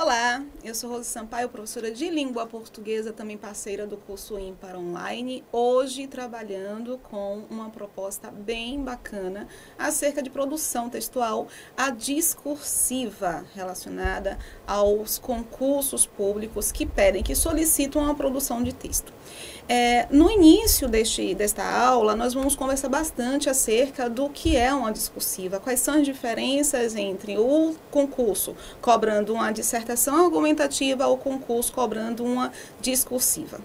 Olá, eu sou Rose Sampaio, professora de língua portuguesa, também parceira do curso Ímpar Online, hoje trabalhando com uma proposta bem bacana acerca de produção textual, a discursiva, relacionada aos concursos públicos que pedem, que solicitam a produção de texto. No início desta aula, nós vamos conversar bastante acerca do que é uma discursiva, quais são as diferenças entre o concurso cobrando uma dissertação argumentativa ou o concurso cobrando uma discursiva.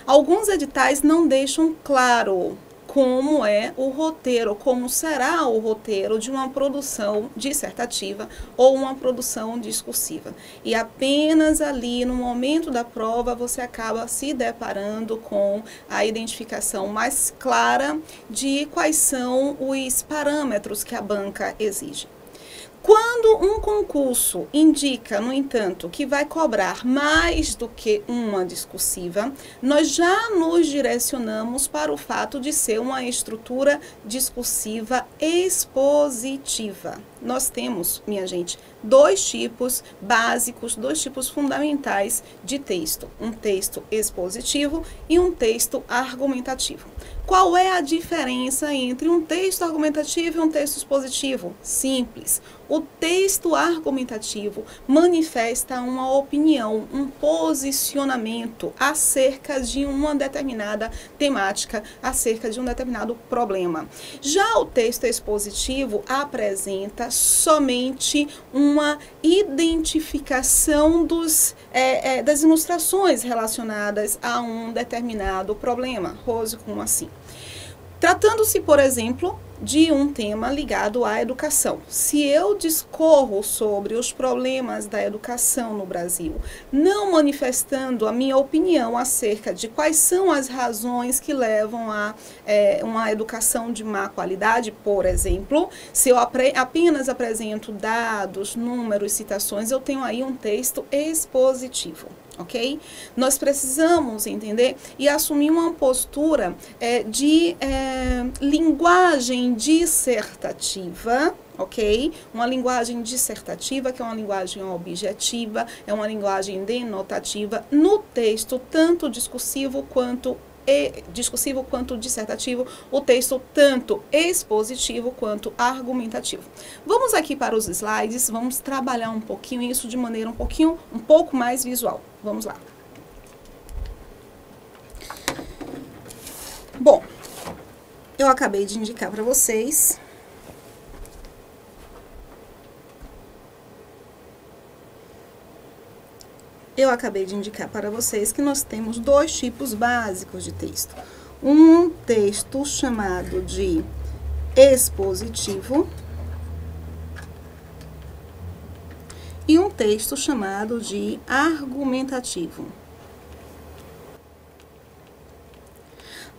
Alguns editais não deixam claro como é o roteiro, como será o roteiro de uma produção dissertativa ou uma produção discursiva. E apenas ali, no momento da prova, você acaba se deparando com a identificação mais clara de quais são os parâmetros que a banca exige. Quando um concurso indica, no entanto, que vai cobrar mais do que uma discursiva, nós já nos direcionamos para o fato de ser uma estrutura discursiva expositiva. Nós temos, minha gente, dois tipos básicos, dois tipos fundamentais de texto. Um texto expositivo e um texto argumentativo. Qual é a diferença entre um texto argumentativo e um texto expositivo? Simples. O texto argumentativo manifesta uma opinião, um posicionamento acerca de uma determinada temática, acerca de um determinado problema. Já o texto expositivo apresenta somente uma identificação das ilustrações relacionadas a um determinado problema. Rose, como assim? Tratando-se, por exemplo, de um tema ligado à educação. Se eu discorro sobre os problemas da educação no Brasil, não manifestando a minha opinião acerca de quais são as razões que levam a uma educação de má qualidade, por exemplo, se eu apenas apresento dados, números, citações, eu tenho aí um texto expositivo. Ok? Nós precisamos entender e assumir uma postura de linguagem dissertativa, ok? Uma linguagem dissertativa, que é uma linguagem objetiva, é uma linguagem denotativa, no texto, tanto discursivo quanto dissertativo, o texto tanto expositivo quanto argumentativo. Vamos aqui para os slides, vamos trabalhar um pouquinho isso de maneira um pouco mais visual. Vamos lá. Bom, eu acabei de indicar para vocês que nós temos dois tipos básicos de texto. Um texto chamado de expositivo e um texto chamado de argumentativo.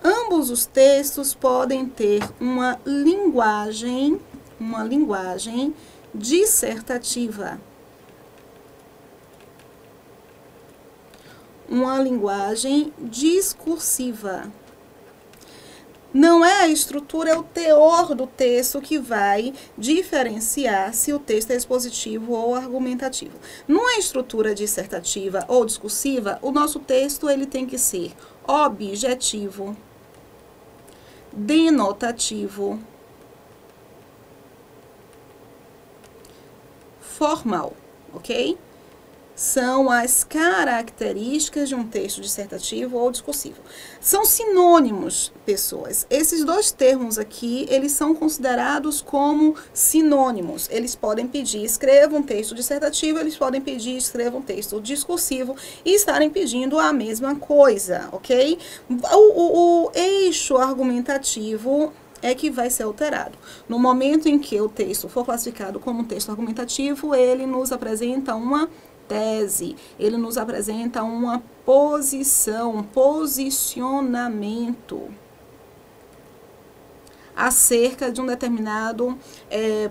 Ambos os textos podem ter uma linguagem dissertativa. Uma linguagem discursiva. Não é a estrutura, é o teor do texto que vai diferenciar se o texto é expositivo ou argumentativo. Numa estrutura dissertativa ou discursiva, o nosso texto ele tem que ser objetivo, denotativo, formal, ok? São as características de um texto dissertativo ou discursivo. São sinônimos, pessoas. Esses dois termos aqui, eles são considerados como sinônimos. Eles podem pedir, escreva um texto dissertativo, eles podem pedir, escreva um texto discursivo e estarem pedindo a mesma coisa, ok? O eixo argumentativo é que vai ser alterado. No momento em que o texto for classificado como um texto argumentativo, ele nos apresenta uma tese, ele nos apresenta uma posição, um posicionamento acerca de um determinado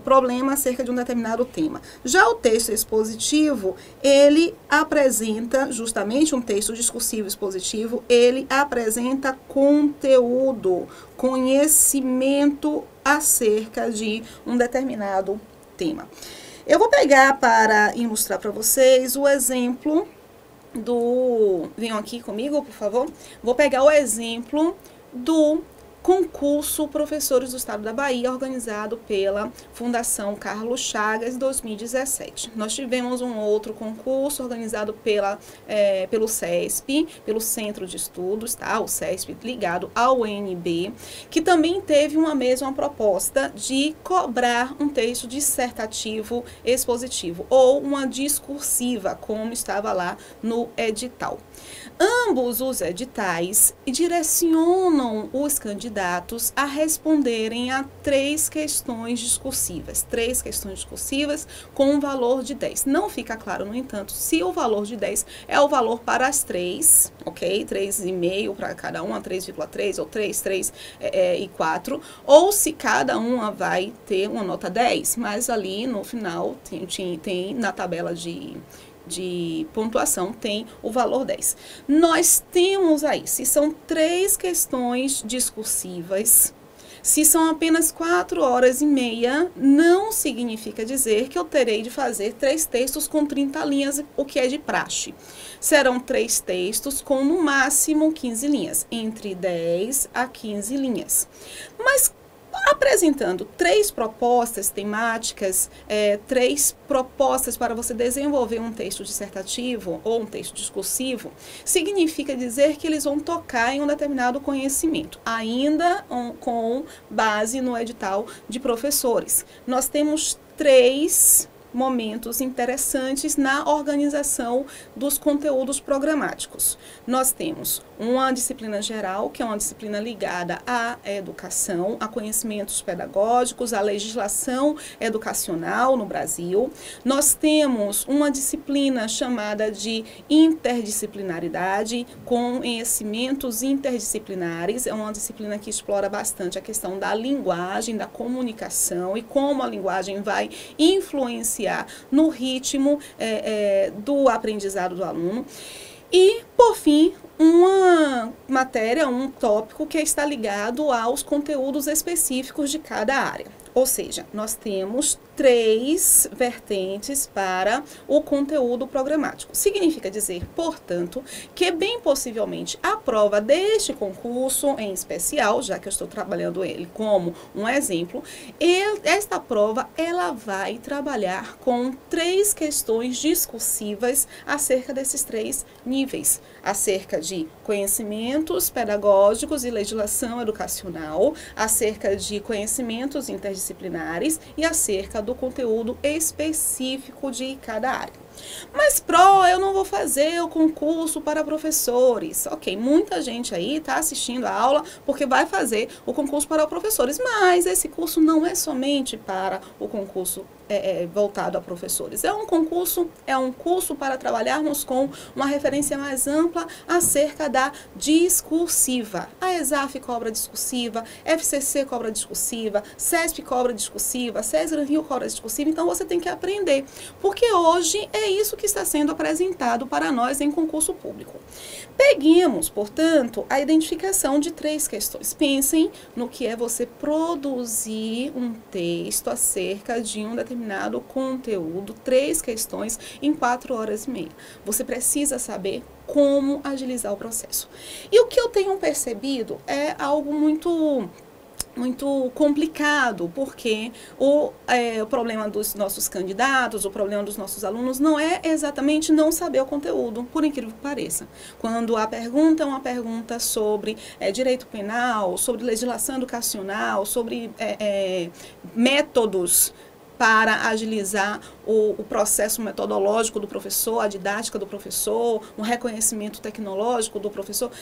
problema, acerca de um determinado tema. Já o texto expositivo, ele apresenta, justamente um texto discursivo expositivo, ele apresenta conteúdo, conhecimento acerca de um determinado tema. Eu vou pegar para ilustrar para vocês o exemplo do... Venham aqui comigo, por favor. Vou pegar o exemplo do concurso Professores do Estado da Bahia, organizado pela Fundação Carlos Chagas, 2017. Nós tivemos um outro concurso organizado pelo CESP, pelo Centro de Estudos, tá? O CESP ligado ao UNB, que também teve uma mesma proposta de cobrar um texto dissertativo expositivo, ou uma discursiva, como estava lá no edital. Ambos os editais direcionam os candidatos a responderem a 3 questões discursivas. 3 questões discursivas com um valor de 10. Não fica claro, no entanto, se o valor de 10 é o valor para as 3, ok? 3,5 para cada uma, 3,3 ou 3, 3 e 4, ou se cada uma vai ter uma nota 10, mas ali no final tem na tabela de pontuação tem o valor 10. Nós temos aí, se são 3 questões discursivas, se são apenas 4 horas e meia, não significa dizer que eu terei de fazer 3 textos com 30 linhas, o que é de praxe. Serão 3 textos com no máximo 15 linhas, entre 10 a 15 linhas. Mas apresentando 3 propostas temáticas, 3 propostas para você desenvolver um texto dissertativo ou um texto discursivo, significa dizer que eles vão tocar em um determinado conhecimento, ainda com base no edital de professores. Nós temos 3 momentos interessantes na organização dos conteúdos programáticos. Nós temos uma disciplina geral, que é uma disciplina ligada à educação, a conhecimentos pedagógicos, à legislação educacional no Brasil. Nós temos uma disciplina chamada de interdisciplinaridade, com conhecimentos interdisciplinares. É uma disciplina que explora bastante a questão da linguagem, da comunicação e como a linguagem vai influenciar no ritmo do aprendizado do aluno. E, por fim, uma matéria, um tópico que está ligado aos conteúdos específicos de cada área. Ou seja, nós temos 3 vertentes para o conteúdo programático. Significa dizer, portanto, que bem possivelmente a prova deste concurso em especial, já que eu estou trabalhando ele como um exemplo, esta prova ela vai trabalhar com 3 questões discursivas acerca desses 3 níveis, acerca de conhecimentos pedagógicos e legislação educacional, acerca de conhecimentos interdisciplinares e acerca do conteúdo específico de cada área. Mas, eu não vou fazer o concurso para professores. Ok, muita gente aí está assistindo a aula porque vai fazer o concurso para professores, mas esse curso não é somente para o concurso voltado a professores. É um curso para trabalharmos com uma referência mais ampla acerca da discursiva. A ESAF cobra discursiva, FCC cobra discursiva, CESP cobra discursiva, CESGRAN Rio cobra discursiva, então você tem que aprender, porque hoje é isso que está sendo apresentado para nós em concurso público. Peguemos, portanto, a identificação de 3 questões. Pensem no que é você produzir um texto acerca de um determinado conteúdo, 3 questões em 4 horas e meia. Você precisa saber como agilizar o processo. E o que eu tenho percebido é algo muito complicado, porque o problema dos nossos candidatos, o problema dos nossos alunos não é exatamente não saber o conteúdo, por incrível que pareça. Quando a pergunta é uma pergunta sobre direito penal, sobre legislação educacional, sobre métodos para agilizar o processo metodológico do professor, a didática do professor, o reconhecimento tecnológico do professor,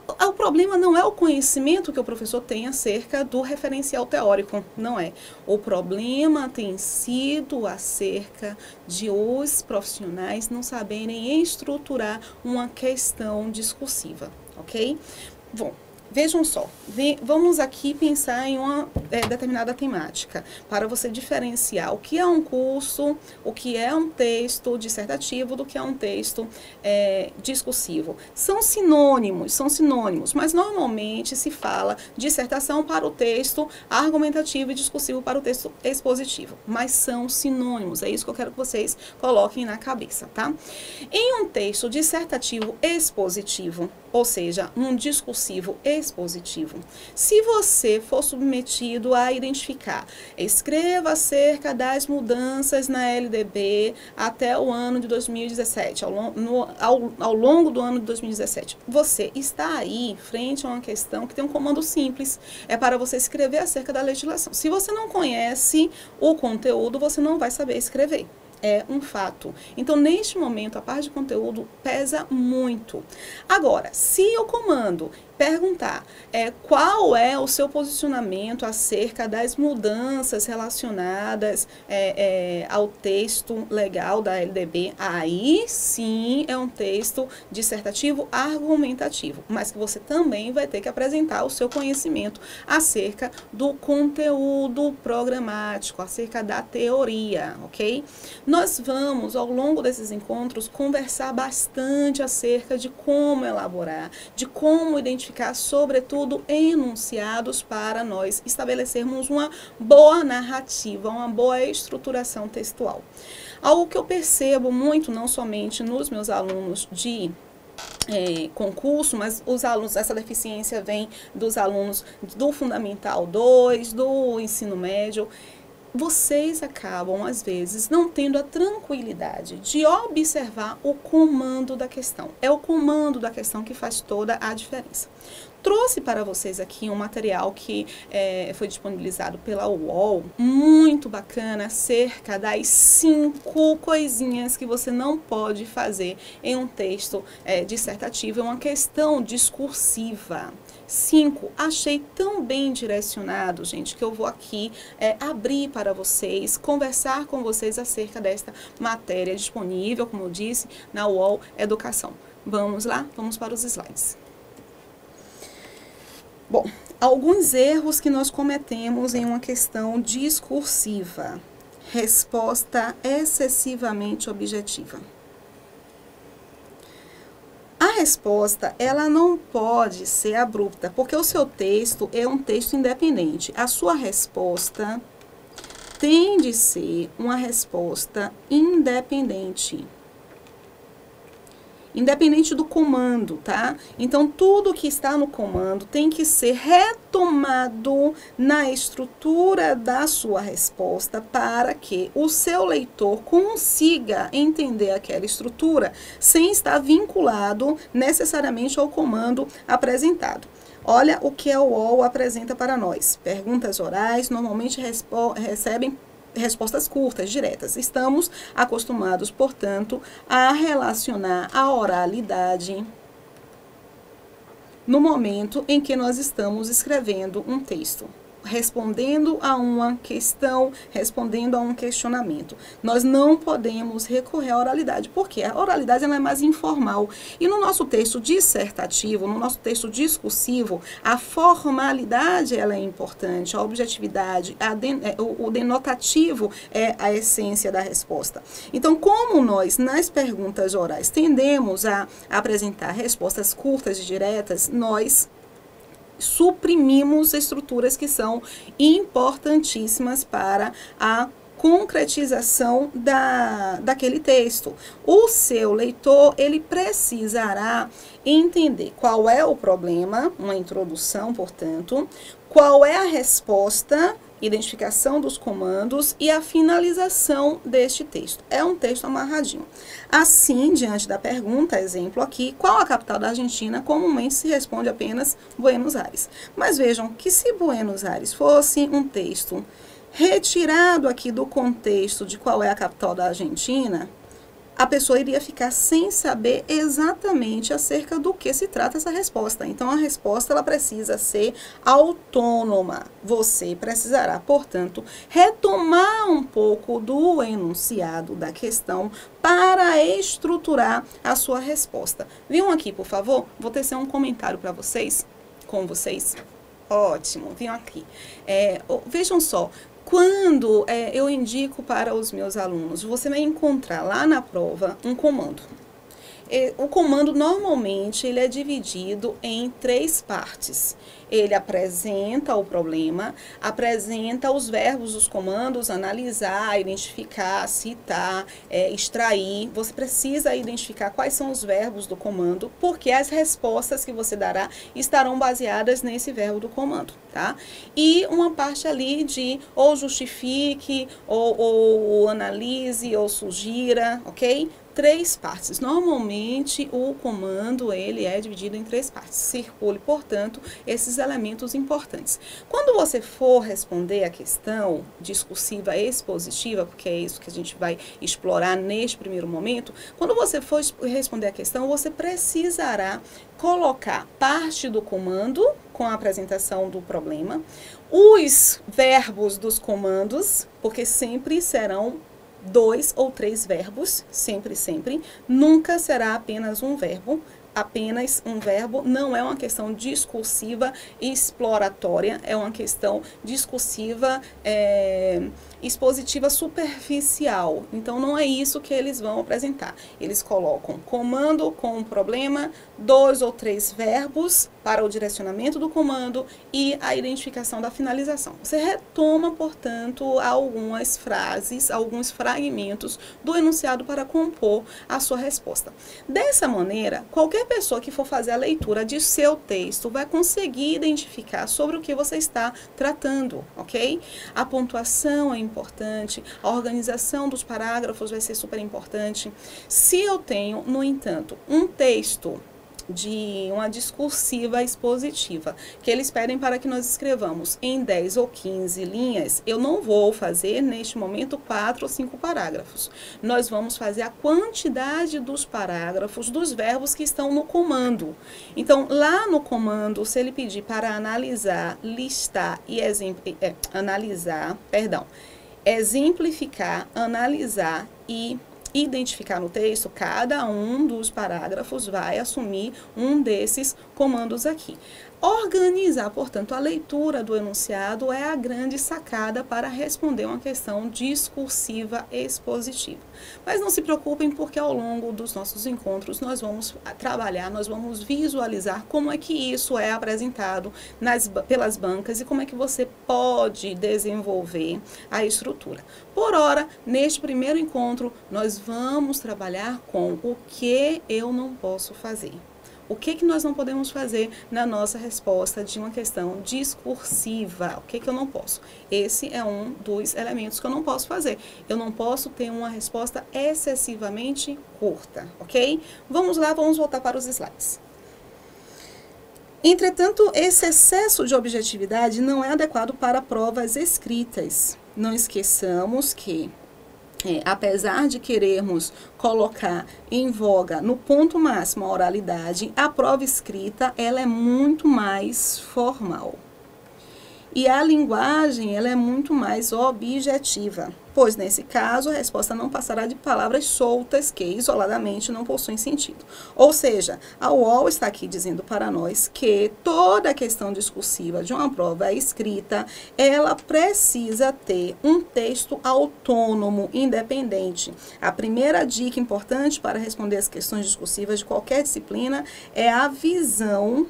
o problema não é o conhecimento que o professor tem acerca do referencial teórico, não é. O problema tem sido acerca de os profissionais não saberem estruturar uma questão discursiva, ok? Bom, Vejam só, vamos aqui pensar em uma determinada temática, para você diferenciar o que é um curso, o que é um texto dissertativo, do que é um texto discursivo. São sinônimos, mas normalmente se fala dissertação para o texto argumentativo e discursivo para o texto expositivo, mas são sinônimos, é isso que eu quero que vocês coloquem na cabeça, tá? Em um texto dissertativo expositivo, ou seja, um discursivo expositivo, se você for submetido a identificar, escreva acerca das mudanças na LDB até o ano de 2017, ao longo do ano de 2017, você está aí frente a uma questão que tem um comando simples, é para você escrever acerca da legislação. Se você não conhece o conteúdo, você não vai saber escrever. É um fato. Então, neste momento, a parte de conteúdo pesa muito. Agora, se o comando perguntar qual é o seu posicionamento acerca das mudanças relacionadas ao texto legal da LDB, aí sim é um texto dissertativo argumentativo, mas que você também vai ter que apresentar o seu conhecimento acerca do conteúdo programático, acerca da teoria, ok? Nós vamos, ao longo desses encontros, conversar bastante acerca de como elaborar, de como identificar, sobretudo, enunciados para nós estabelecermos uma boa narrativa, uma boa estruturação textual. Algo que eu percebo muito, não somente nos meus alunos de concurso, mas os alunos, essa deficiência vem dos alunos do Fundamental 2, do ensino médio. Vocês acabam, às vezes, não tendo a tranquilidade de observar o comando da questão. É o comando da questão que faz toda a diferença. Trouxe para vocês aqui um material que foi disponibilizado pela UOL, muito bacana, acerca das 5 coisinhas que você não pode fazer em um texto dissertativo, é uma questão discursiva. 5, achei tão bem direcionado, gente, que eu vou aqui abrir para vocês, conversar com vocês acerca desta matéria disponível, como eu disse, na UOL Educação. Vamos lá? Vamos para os slides. Bom, alguns erros que nós cometemos em uma questão discursiva. Resposta excessivamente objetiva. A resposta, ela não pode ser abrupta, porque o seu texto é um texto independente. A sua resposta tem de ser uma resposta independente. Independente do comando, tá? Então, tudo que está no comando tem que ser retomado na estrutura da sua resposta para que o seu leitor consiga entender aquela estrutura sem estar vinculado necessariamente ao comando apresentado. Olha o que a UOL apresenta para nós. Perguntas orais normalmente recebem respostas curtas, diretas. Estamos acostumados, portanto, a relacionar a oralidade no momento em que nós estamos escrevendo um texto, respondendo a uma questão, respondendo a um questionamento. Nós não podemos recorrer à oralidade, porque a oralidade ela é mais informal. E no nosso texto dissertativo, no nosso texto discursivo, a formalidade ela é importante, a objetividade, o denotativo é a essência da resposta. Então, como nós, nas perguntas orais, tendemos a apresentar respostas curtas e diretas, nós suprimimos estruturas que são importantíssimas para a concretização daquele texto. O seu leitor, ele precisará entender qual é o problema, uma introdução, portanto, qual é a resposta, identificação dos comandos e a finalização deste texto. É um texto amarradinho. Assim, diante da pergunta, exemplo aqui, qual a capital da Argentina? Comumente se responde apenas Buenos Aires. Mas vejam que se Buenos Aires fosse um texto retirado aqui do contexto de qual é a capital da Argentina, a pessoa iria ficar sem saber exatamente acerca do que se trata essa resposta. Então, a resposta ela precisa ser autônoma. Você precisará, portanto, retomar um pouco do enunciado da questão para estruturar a sua resposta. Viam aqui, por favor? Vou tecer um comentário para vocês. com vocês? Ótimo, venham aqui. Vejam só, quando eu indico para os meus alunos, você vai encontrar lá na prova um comando. O comando, normalmente, ele é dividido em 3 partes. Ele apresenta o problema, apresenta os verbos dos comandos, analisar, identificar, citar, extrair. Você precisa identificar quais são os verbos do comando, porque as respostas que você dará estarão baseadas nesse verbo do comando, tá? E uma parte ali de ou justifique, ou analise, ou sugira, ok? 3 partes. Normalmente, o comando, ele é dividido em 3 partes. Circule, portanto, esses elementos importantes. Quando você for responder a questão discursiva expositiva, porque é isso que a gente vai explorar neste primeiro momento, quando você for responder a questão, você precisará colocar parte do comando com a apresentação do problema, os verbos dos comandos, porque sempre serão 2 ou 3 verbos, sempre, nunca será apenas um verbo. Apenas um verbo não é uma questão discursiva exploratória, é uma questão discursiva expositiva superficial. Então, não é isso que eles vão apresentar. Eles colocam comando com problema, 2 ou 3 verbos para o direcionamento do comando e a identificação da finalização. Você retoma, portanto, algumas frases, alguns fragmentos do enunciado para compor a sua resposta. Dessa maneira, qualquer pessoa que for fazer a leitura de seu texto vai conseguir identificar sobre o que você está tratando, ok? A pontuação é importante, a organização dos parágrafos vai ser super importante. Se eu tenho, no entanto, um texto de uma discursiva expositiva, que eles pedem para que nós escrevamos em 10 ou 15 linhas, eu não vou fazer, neste momento, 4 ou 5 parágrafos. Nós vamos fazer a quantidade dos parágrafos, dos verbos que estão no comando. Então, lá no comando, se ele pedir para analisar, listar e exemplificar, analisar e identificar no texto, cada um dos parágrafos vai assumir um desses comandos aqui. Organizar, portanto, a leitura do enunciado é a grande sacada para responder uma questão discursiva expositiva. Mas não se preocupem, porque ao longo dos nossos encontros nós vamos trabalhar, nós vamos visualizar como é que isso é apresentado pelas bancas e como é que você pode desenvolver a estrutura. Por ora, neste primeiro encontro, nós vamos trabalhar com o que eu não posso fazer. O que nós não podemos fazer na nossa resposta de uma questão discursiva? O que eu não posso? Esse é um dos elementos que eu não posso fazer. Eu não posso ter uma resposta excessivamente curta, ok? Vamos lá, vamos voltar para os slides. Entretanto, esse excesso de objetividade não é adequado para provas escritas. Não esqueçamos que apesar de querermos colocar em voga no ponto máximo a oralidade, a prova escrita ela é muito mais formal. E a linguagem ela é muito mais objetiva, pois nesse caso a resposta não passará de palavras soltas que isoladamente não possuem sentido. Ou seja, a UOL está aqui dizendo para nós que toda a questão discursiva de uma prova escrita, ela precisa ter um texto autônomo, independente. A primeira dica importante para responder as questões discursivas de qualquer disciplina é a visão.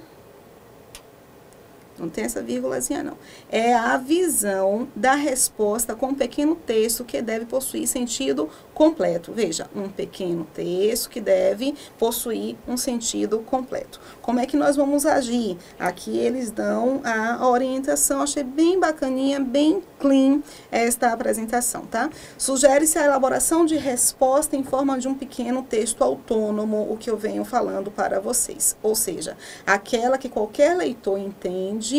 Não tem essa vírgulazinha, não. É a visão da resposta com um pequeno texto que deve possuir sentido completo. Veja, um pequeno texto que deve possuir um sentido completo. Como é que nós vamos agir? Aqui eles dão a orientação. Achei bem bacaninha, bem clean esta apresentação, tá? Sugere-se a elaboração de resposta em forma de um pequeno texto autônomo, o que eu venho falando para vocês. Ou seja, aquela que qualquer leitor entende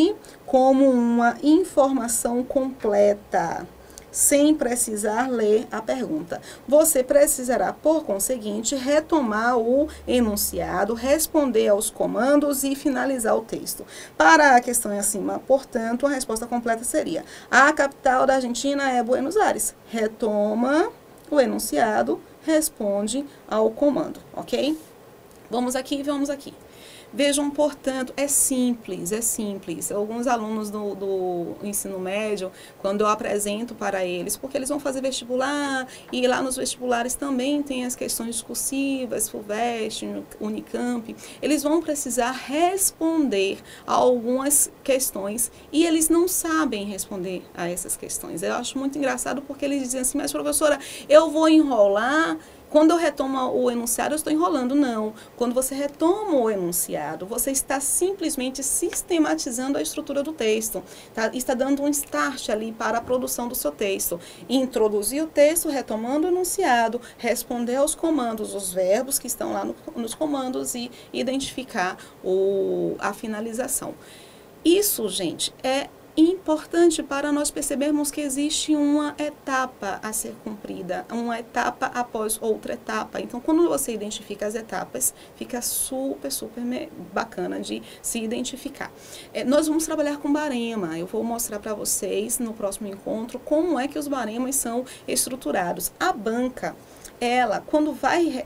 como uma informação completa, sem precisar ler a pergunta. Você precisará, por conseguinte, retomar o enunciado, responder aos comandos e finalizar o texto. Para a questão acima, portanto, a resposta completa seria: a capital da Argentina é Buenos Aires. Retoma o enunciado, responde ao comando, ok? Vamos aqui, vamos aqui. Vejam, portanto, é simples, é simples. Alguns alunos do ensino médio, quando eu apresento para eles, porque eles vão fazer vestibular, e lá nos vestibulares também tem as questões discursivas, FUVEST, Unicamp, eles vão precisar responder a algumas questões e eles não sabem responder a essas questões. Eu acho muito engraçado porque eles dizem assim, mas professora, eu vou enrolar. Quando eu retomo o enunciado, eu estou enrolando. Não. Quando você retoma o enunciado, você está simplesmente sistematizando a estrutura do texto. Tá? Está dando um start ali para a produção do seu texto. Introduzir o texto, retomando o enunciado, responder aos comandos, os verbos que estão lá nos comandos e identificar a finalização. Isso, gente, é importante para nós percebermos que existe uma etapa a ser cumprida, uma etapa após outra etapa. Então, quando você identifica as etapas, fica super, super bacana de se identificar. Nós vamos trabalhar com barema. Eu vou mostrar para vocês no próximo encontro como é que os baremas são estruturados. A banca, ela, quando vai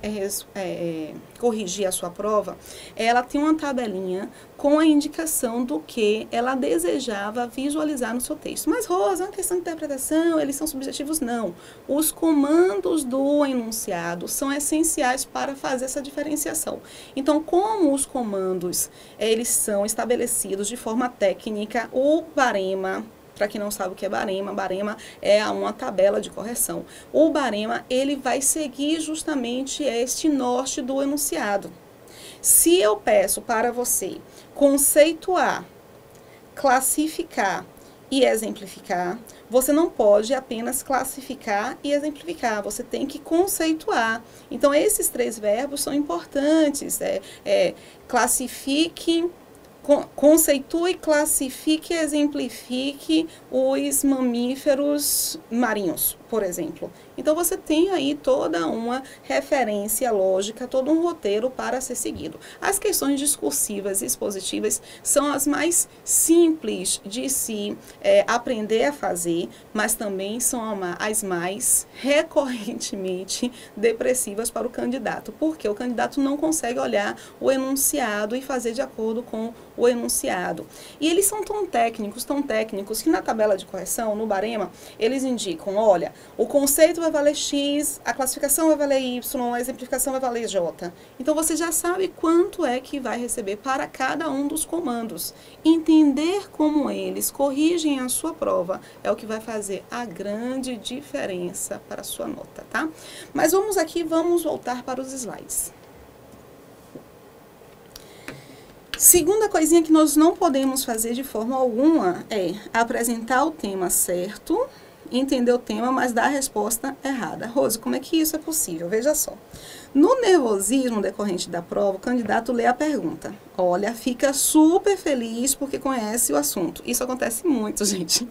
corrigir a sua prova, ela tem uma tabelinha com a indicação do que ela desejava visualizar no seu texto. Mas, Rosa, é uma questão de interpretação, eles são subjetivos? Não. Os comandos do enunciado são essenciais para fazer essa diferenciação. Então, como os comandos, eles são estabelecidos de forma técnica, o barema, para quem não sabe o que é barema é uma tabela de correção. O barema, ele vai seguir justamente este norte do enunciado. Se eu peço para você conceituar, classificar e exemplificar, você não pode apenas classificar e exemplificar, você tem que conceituar. Então, esses três verbos são importantes, classifique, conceitue, classifique e exemplifique os mamíferos marinhos, por exemplo. Então, você tem aí toda uma referência lógica, todo um roteiro para ser seguido. As questões discursivas e expositivas são as mais simples de se aprender a fazer, mas também são as mais recorrentemente depressivas para o candidato, porque o candidato não consegue olhar o enunciado e fazer de acordo com o enunciado. E eles são tão técnicos, que na tabela de correção, no barema, eles indicam, olha, o conceito vai valer X, a classificação vai valer Y, a exemplificação vai valer J. Então, você já sabe quanto é que vai receber para cada um dos comandos. Entender como eles corrigem a sua prova é o que vai fazer a grande diferença para a sua nota, tá? Mas vamos voltar para os slides. Segunda coisinha que nós não podemos fazer de forma alguma é apresentar o tema certo, entender o tema, mas dar a resposta errada. Rose, como é que isso é possível? Veja só. No nervosismo decorrente da prova, o candidato lê a pergunta. Olha, fica super feliz porque conhece o assunto. Isso acontece muito, gente.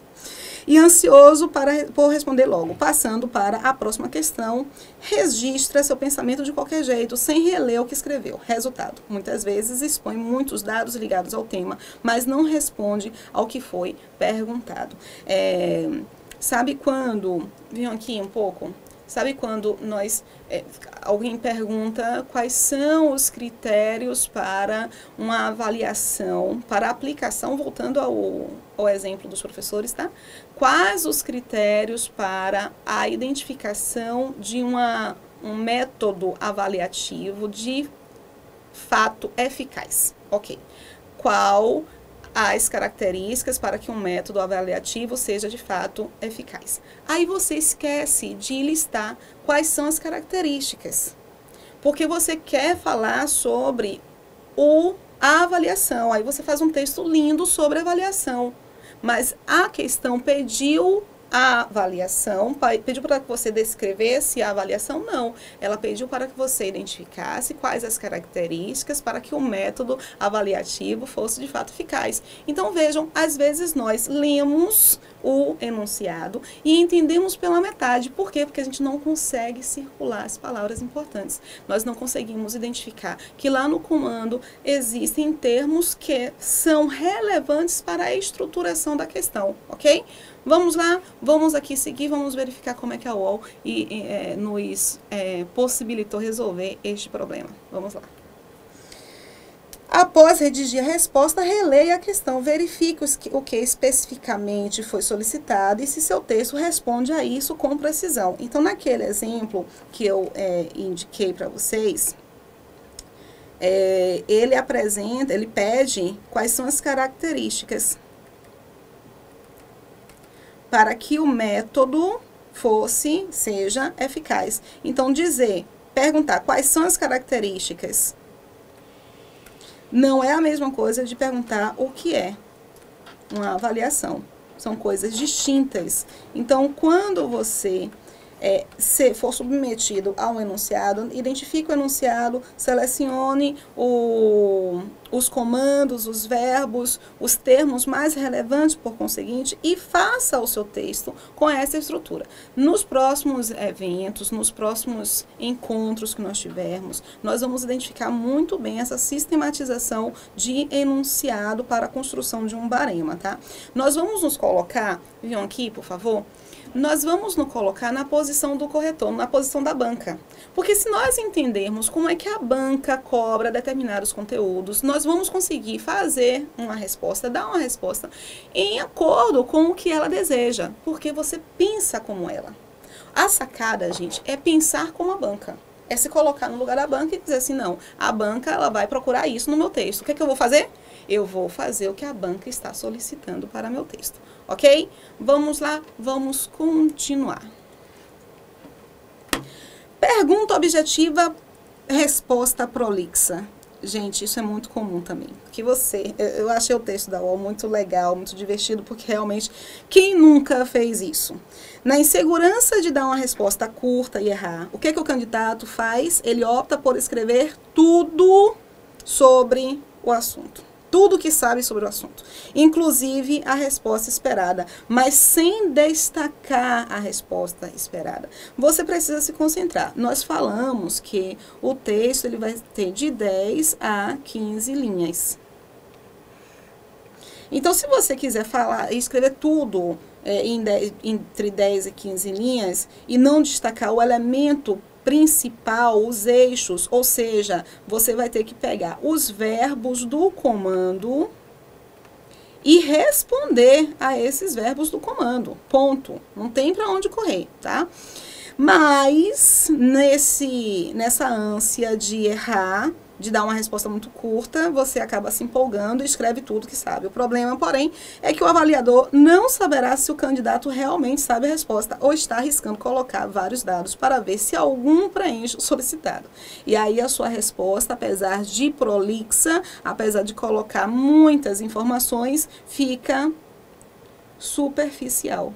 E ansioso por responder logo. Passando para a próxima questão, registra seu pensamento de qualquer jeito, sem reler o que escreveu. Resultado, muitas vezes expõe muitos dados ligados ao tema, mas não responde ao que foi perguntado. Sabe quando, venham aqui um pouco, sabe quando alguém pergunta quais são os critérios para uma avaliação, para a aplicação, voltando ao exemplo dos professores, tá? Quais os critérios para a identificação de um método avaliativo de fato eficaz? Ok. Qual as características para que um método avaliativo seja de fato eficaz? Aí você esquece de listar quais são as características, porque você quer falar sobre a avaliação, aí você faz um texto lindo sobre a avaliação, mas a questão pediu a avaliação, pediu para que você descrevesse a avaliação? Não. Ela pediu para que você identificasse quais as características para que o método avaliativo fosse de fato eficaz. Então, vejam, às vezes nós lemos o enunciado e entendemos pela metade. Por quê? Porque a gente não consegue circular as palavras importantes. Nós não conseguimos identificar que lá no comando existem termos que são relevantes para a estruturação da questão, ok? Vamos lá, vamos aqui seguir, vamos verificar como é que a UOL nos possibilitou resolver este problema. Vamos lá. Após redigir a resposta, releia a questão, verifique o que especificamente foi solicitado e se seu texto responde a isso com precisão. Então, naquele exemplo que eu indiquei para vocês, ele pede quais são as características para que o método seja eficaz. Então, perguntar quais são as características não é a mesma coisa de perguntar o que é uma avaliação. São coisas distintas. Então, quando você se for submetido a um enunciado, identifique o enunciado, selecione os comandos, os verbos, os termos mais relevantes, por conseguinte, e faça o seu texto com essa estrutura. Nos próximos eventos, nos próximos encontros que nós tivermos, nós vamos identificar muito bem essa sistematização de enunciado para a construção de um barema, tá? Nós vamos nos colocar, venham aqui, por favor, nós vamos nos colocar na posição do corretor, na posição da banca. Porque se nós entendermos como é que a banca cobra determinados conteúdos, nós vamos conseguir fazer uma resposta, dar uma resposta em acordo com o que ela deseja, porque você pensa como ela. A sacada, gente, é pensar como a banca. É se colocar no lugar da banca e dizer assim, não, a banca ela vai procurar isso no meu texto. O que é que eu vou fazer? Eu vou fazer o que a banca está solicitando para meu texto, ok? Vamos lá, vamos continuar. Pergunta objetiva, resposta prolixa. Gente, isso é muito comum também. Eu achei o texto da UOL muito legal, muito divertido, porque realmente, quem nunca fez isso? Na insegurança de dar uma resposta curta e errar, o que é que o candidato faz? Ele opta por escrever tudo sobre o assunto. Tudo que sabe sobre o assunto, inclusive a resposta esperada, mas sem destacar a resposta esperada. Você precisa se concentrar. Nós falamos que o texto ele vai ter de 10 a 15 linhas. Então, se você quiser escrever tudo entre 10 e 15 linhas e não destacar o elemento principal, os eixos, ou seja, você vai ter que pegar os verbos do comando e responder a esses verbos do comando, ponto. Não tem para onde correr, tá? Mas, nessa ânsia de errar, de dar uma resposta muito curta, você acaba se empolgando e escreve tudo que sabe. O problema, porém, é que o avaliador não saberá se o candidato realmente sabe a resposta ou está arriscando colocar vários dados para ver se algum preenche o solicitado. E aí a sua resposta, apesar de prolixa, apesar de colocar muitas informações, fica superficial.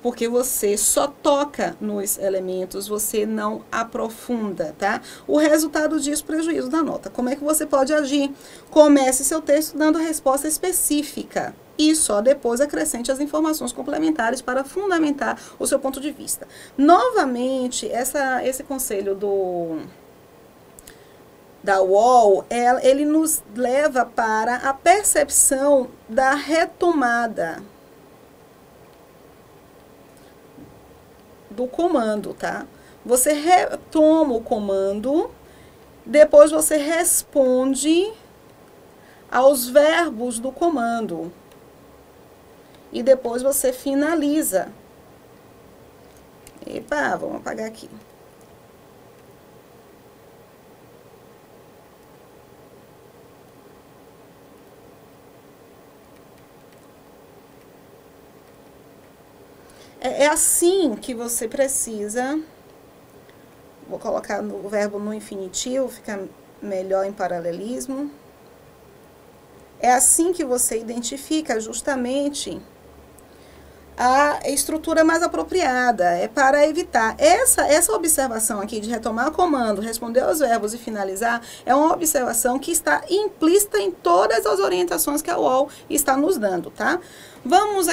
Porque você só toca nos elementos, você não aprofunda, tá? O resultado disso, prejuízo da nota. Como é que você pode agir? Comece seu texto dando a resposta específica e só depois acrescente as informações complementares para fundamentar o seu ponto de vista. Novamente, esse conselho da UOL, ele nos leva para a percepção da retomada do comando, tá? Você retoma o comando, depois você responde aos verbos do comando e depois você finaliza. Epa, vamos apagar aqui. É assim que você precisa, vou colocar o verbo no infinitivo, fica melhor em paralelismo. É assim que você identifica justamente a estrutura mais apropriada, é para evitar. Essa observação aqui de retomar o comando, responder aos verbos e finalizar, é uma observação que está implícita em todas as orientações que a UOL está nos dando, tá? Vamos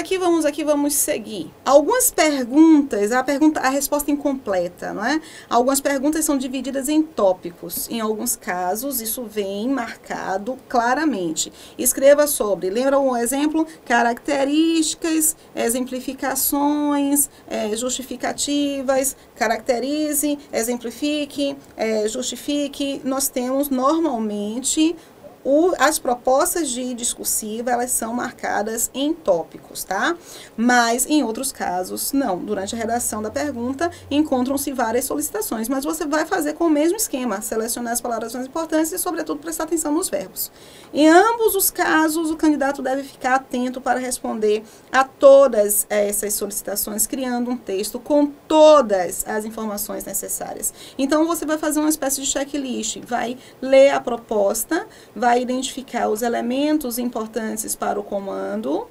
seguir. Algumas perguntas, a resposta incompleta, não é? Algumas perguntas são divididas em tópicos. Em alguns casos, isso vem marcado claramente. Escreva sobre, lembra um exemplo? Características, exemplificações, justificativas, caracterize, exemplifique, justifique. Nós temos normalmente as propostas de discursiva, elas são marcadas em tópicos, tá? Mas, em outros casos, não. Durante a redação da pergunta, encontram-se várias solicitações, mas você vai fazer com o mesmo esquema, selecionar as palavras mais importantes e, sobretudo, prestar atenção nos verbos. Em ambos os casos, o candidato deve ficar atento para responder a todas essas solicitações, criando um texto com todas as informações necessárias. Então, você vai fazer uma espécie de checklist, vai ler a proposta, vai identificar os elementos importantes para o comando,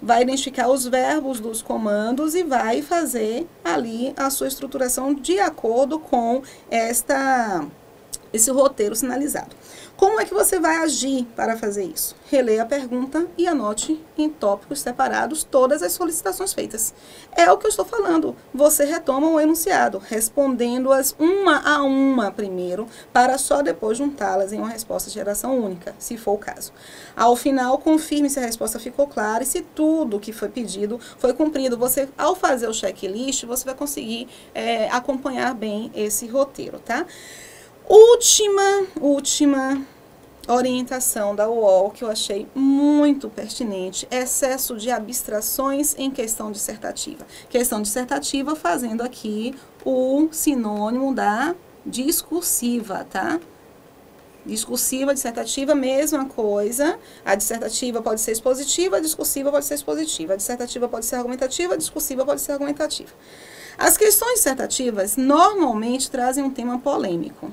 vai identificar os verbos dos comandos e vai fazer ali a sua estruturação de acordo com esse roteiro sinalizado. Como é que você vai agir para fazer isso? Releia a pergunta e anote em tópicos separados todas as solicitações feitas. É o que eu estou falando. Você retoma o enunciado, respondendo-as uma a uma primeiro, para só depois juntá-las em uma resposta de geração única, se for o caso. Ao final, confirme se a resposta ficou clara e se tudo que foi pedido foi cumprido. Você, ao fazer o checklist, você vai conseguir acompanhar bem esse roteiro, tá? Última orientação da UOL que eu achei muito pertinente: excesso de abstrações em questão dissertativa. Questão dissertativa fazendo aqui o sinônimo da discursiva, tá? Discursiva, dissertativa, mesma coisa. A dissertativa pode ser expositiva, a discursiva pode ser expositiva. A dissertativa pode ser argumentativa, a discursiva pode ser argumentativa. As questões dissertativas normalmente trazem um tema polêmico,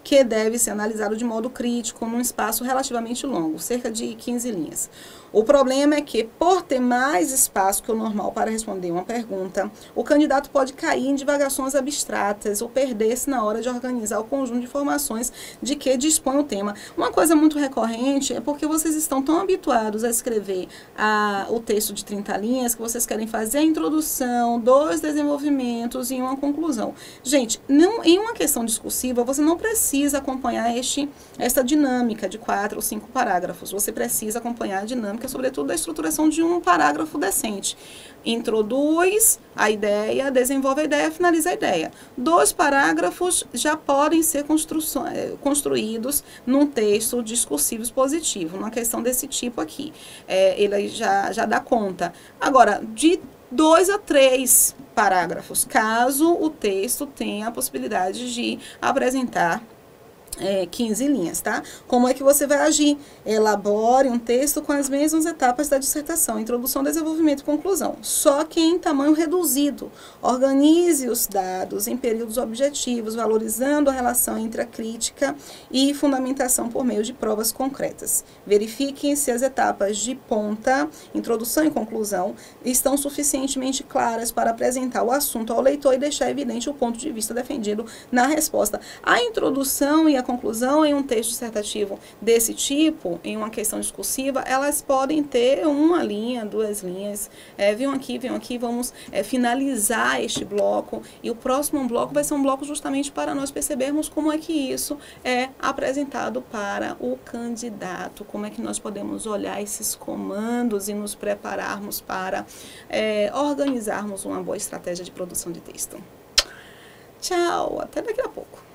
que deve ser analisado de modo crítico num espaço relativamente longo, cerca de 15 linhas. O problema é que, por ter mais espaço que o normal para responder uma pergunta, o candidato pode cair em divagações abstratas ou perder-se na hora de organizar o conjunto de informações de que dispõe o tema. Uma coisa muito recorrente é porque vocês estão tão habituados a escrever o texto de 30 linhas que vocês querem fazer a introdução, 2 desenvolvimentos e uma conclusão. Gente, em uma questão discursiva, você não precisa acompanhar essa dinâmica de 4 ou 5 parágrafos. Você precisa acompanhar a dinâmica, sobretudo da estruturação de um parágrafo decente. Introduz a ideia, desenvolve a ideia, finaliza a ideia. 2 parágrafos já podem ser construídos num texto discursivo expositivo, numa questão desse tipo aqui. Ele já dá conta. Agora, de 2 a 3 parágrafos, caso o texto tenha a possibilidade de apresentar 15 linhas, tá? Como é que você vai agir? Elabore um texto com as mesmas etapas da dissertação: introdução, desenvolvimento e conclusão, só que em tamanho reduzido. Organize os dados em períodos objetivos, valorizando a relação entre a crítica e fundamentação por meio de provas concretas. Verifiquem se as etapas de ponta, introdução e conclusão, estão suficientemente claras para apresentar o assunto ao leitor e deixar evidente o ponto de vista defendido na resposta. A introdução e a conclusão em um texto dissertativo desse tipo, em uma questão discursiva, elas podem ter 1 linha, 2 linhas. Venham aqui, vamos finalizar este bloco. E o próximo bloco vai ser um bloco justamente para nós percebermos como é que isso é apresentado para o candidato, como é que nós podemos olhar esses comandos e nos prepararmos para organizarmos uma boa estratégia de produção de texto. Tchau, até daqui a pouco.